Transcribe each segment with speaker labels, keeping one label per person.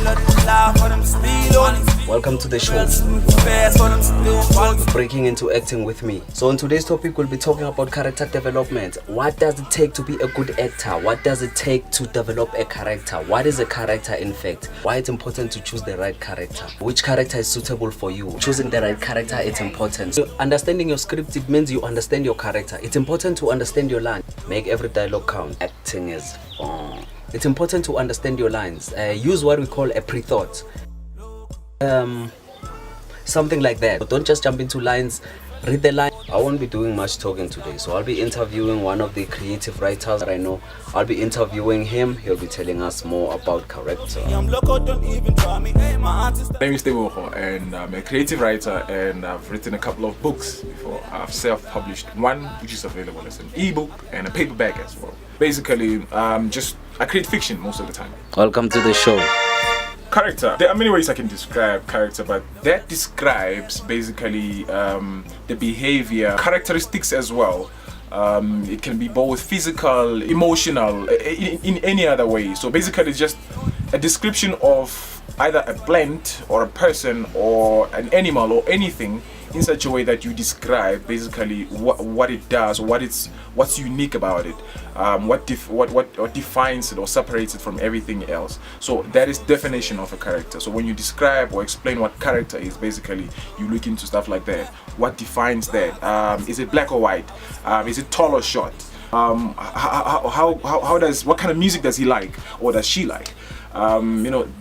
Speaker 1: Welcome to the show. Breaking into acting with me. So on today's topic, we'll be talking about character development. What does it take to be a good actor? What does it take to develop a character? What is a character in fact? Why it's important to choose the right character? Which character is suitable for you? Choosing the right character, it's important. So understanding your script, it means you understand your character. It's important to understand your line. Make every dialogue count. Acting is fun. It's important to understand your lines. Use what we call a pre-thought. Something like that. But don't just jump into lines. Read the line. I won't be doing much talking today, so I'll be interviewing one of the creative writers that I know. I'll be interviewing him. He'll be telling us more about character.
Speaker 2: My name is Kevical, and I'm a creative writer, and I've written a couple of books before. I've self-published one, which is available as an ebook and a paperback as well. Basically, I create fiction most of the time.
Speaker 1: Welcome to the show.
Speaker 2: Character. There are many ways I can describe character, but that describes basically the behavior, characteristics as well. It can be both physical, emotional, in any other way. So basically it's just a description of either a plant or a person or an animal or anything in such a way that you describe basically what it does, what's unique about it, what defines it or separates it from everything else. So that is definition of a character. So when you describe or explain what character is, basically you look into stuff like that. What defines that? Is it black or white? Is it tall or short? What kind of music does he like or does she like?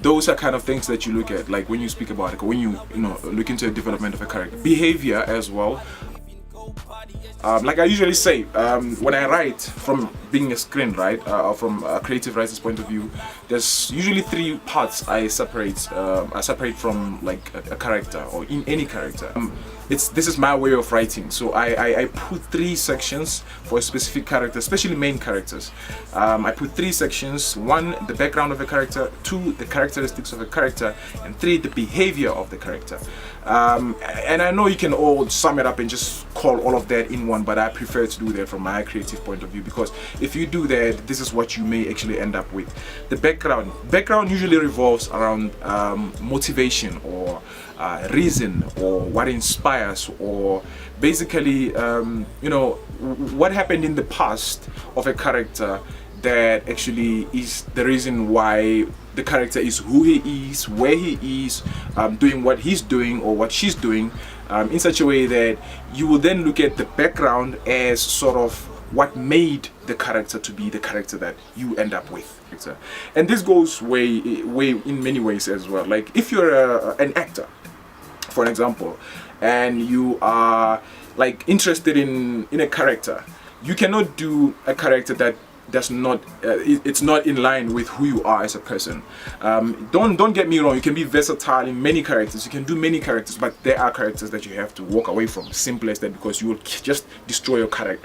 Speaker 2: Those are kind of things that you look at, like when you speak about it, when you look into the development of a character. Behavior as well. Like I usually say, when I write, from being a screenwriter or from a creative writer's point of view, there's usually three parts I separate from like a character or in any character. This is my way of writing, so I put three sections for a specific character, especially main characters. I put three sections: one, the background of a character; two, the characteristics of a character; and three, the behavior of the character. And I know you can all sum it up and just call all of that in one, but I prefer to do that from my creative point of view, because if you do that, this is what you may actually end up with. The background usually revolves around motivation or reason, or what inspires, or basically what happened in the past of a character that actually is the reason why the character is who he is, where he is, doing what he's doing or what she's doing, in such a way that you will then look at the background as sort of what made the character to be the character that you end up with. And this goes way in many ways as well. Like if you're an actor, for example, and you are like interested in a character, you cannot do a character that does not it's not in line with who you are as a person. Don't get me wrong, you can be versatile in many characters, you can do many characters, but there are characters that you have to walk away from, simple as that, because you will just destroy your career,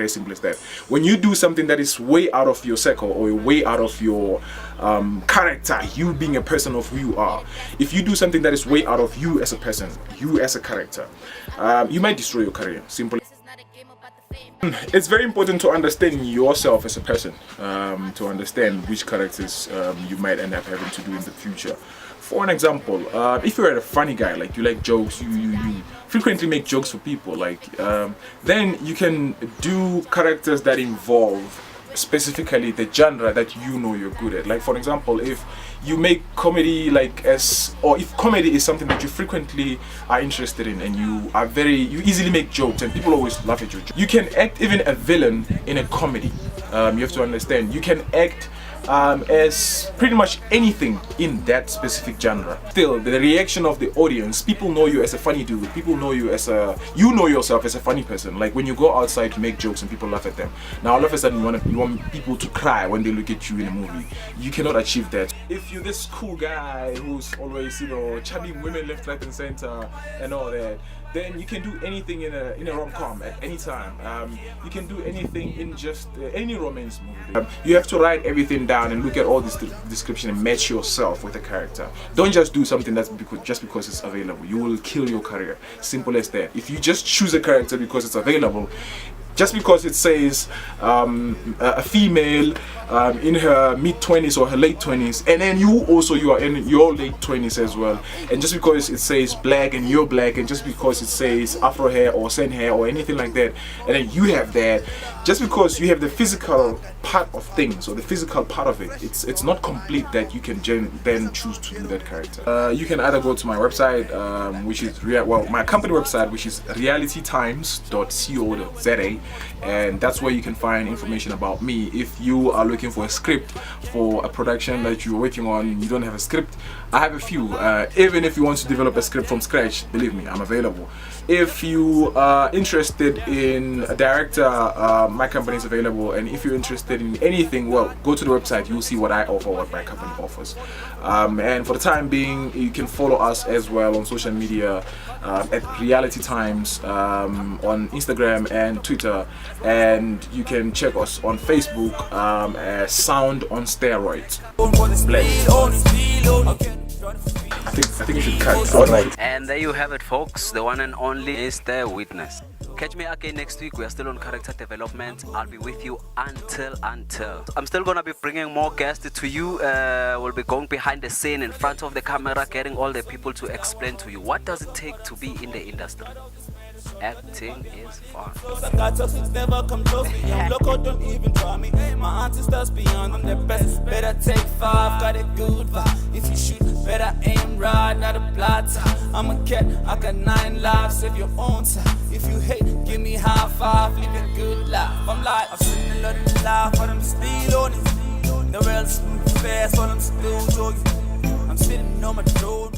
Speaker 2: simple as that. When you do something that is way out of your circle or way out of your character, you being a person of who you are, if you do something that is way out of you as a person, you as a character, you might destroy your career, simple. It's very important to understand yourself as a person, to understand which characters you might end up having to do in the future. For an example, if you're a funny guy, like you like jokes, you frequently make jokes for people, like then you can do characters that involve specifically the genre that you know you're good at. Like for example, if you make comedy or if comedy is something that you frequently are interested in, and you easily make jokes and people always laugh at your jokes. You can act even a villain in a comedy. You have to understand, you can act as pretty much anything in that specific genre. Still, the reaction of the audience, people know you as a funny dude, people know you as you know yourself as a funny person. Like when you go outside to make jokes and people laugh at them, now all of a sudden you want people to cry when they look at you in a movie. You cannot achieve that. If you're this cool guy who's always charming women left, right and center and all that, then you can do anything in a rom-com at any time. You can do anything in just any romance movie. You have to write everything down and look at all this description and match yourself with the character. Don't just do something that's just because it's available. You will kill your career. Simple as that. If you just choose a character because it's available, just because it says a female in her mid-20s or her late 20s, and then you are in your late 20s as well, and just because it says black and you're black, and just because it says afro hair or sen hair or anything like that, and then you have that, just because you have the physical part of things or the physical part of it, it's not complete that you can then choose to do that character. You can either go to my website, which is my company website, which is realitytimes.co.za, and that's where you can find information about me. If you are looking for a script for a production that you're working on, you don't have a script, I have a few. Even if you want to develop a script from scratch, believe me, I'm available. If you are interested in a director, my company is available, and if you're interested in anything, well, go to the website, you'll see what I offer, what my company offers. And for the time being, you can follow us as well on social media at Reality Times on Instagram and Twitter, and you can check us on Facebook as Sound on Steroids. Bless. I think you should cut.
Speaker 1: Alright. And there you have it, folks. The one and only is the witness. Catch me again next week. We are still on character development. I'll be with you until. I'm still gonna be bringing more guests to you. We'll be going behind the scene, in front of the camera, getting all the people to explain to you what does it take to be in the industry. Acting is fun.
Speaker 3: I got toxics, never come close me. I'm loco, don't even try me. My auntie starts beyond, I'm the best. Better take 5, got a good vibe. If you shoot, better aim right, not a blotter. I'm a cat, I got 9 lives, save your own time. If you hate, give me high 5, live a good life. I'm like, I've seen a lot of life, but I'm still on it. The rails fast, but I'm still joying. I'm sitting on my road.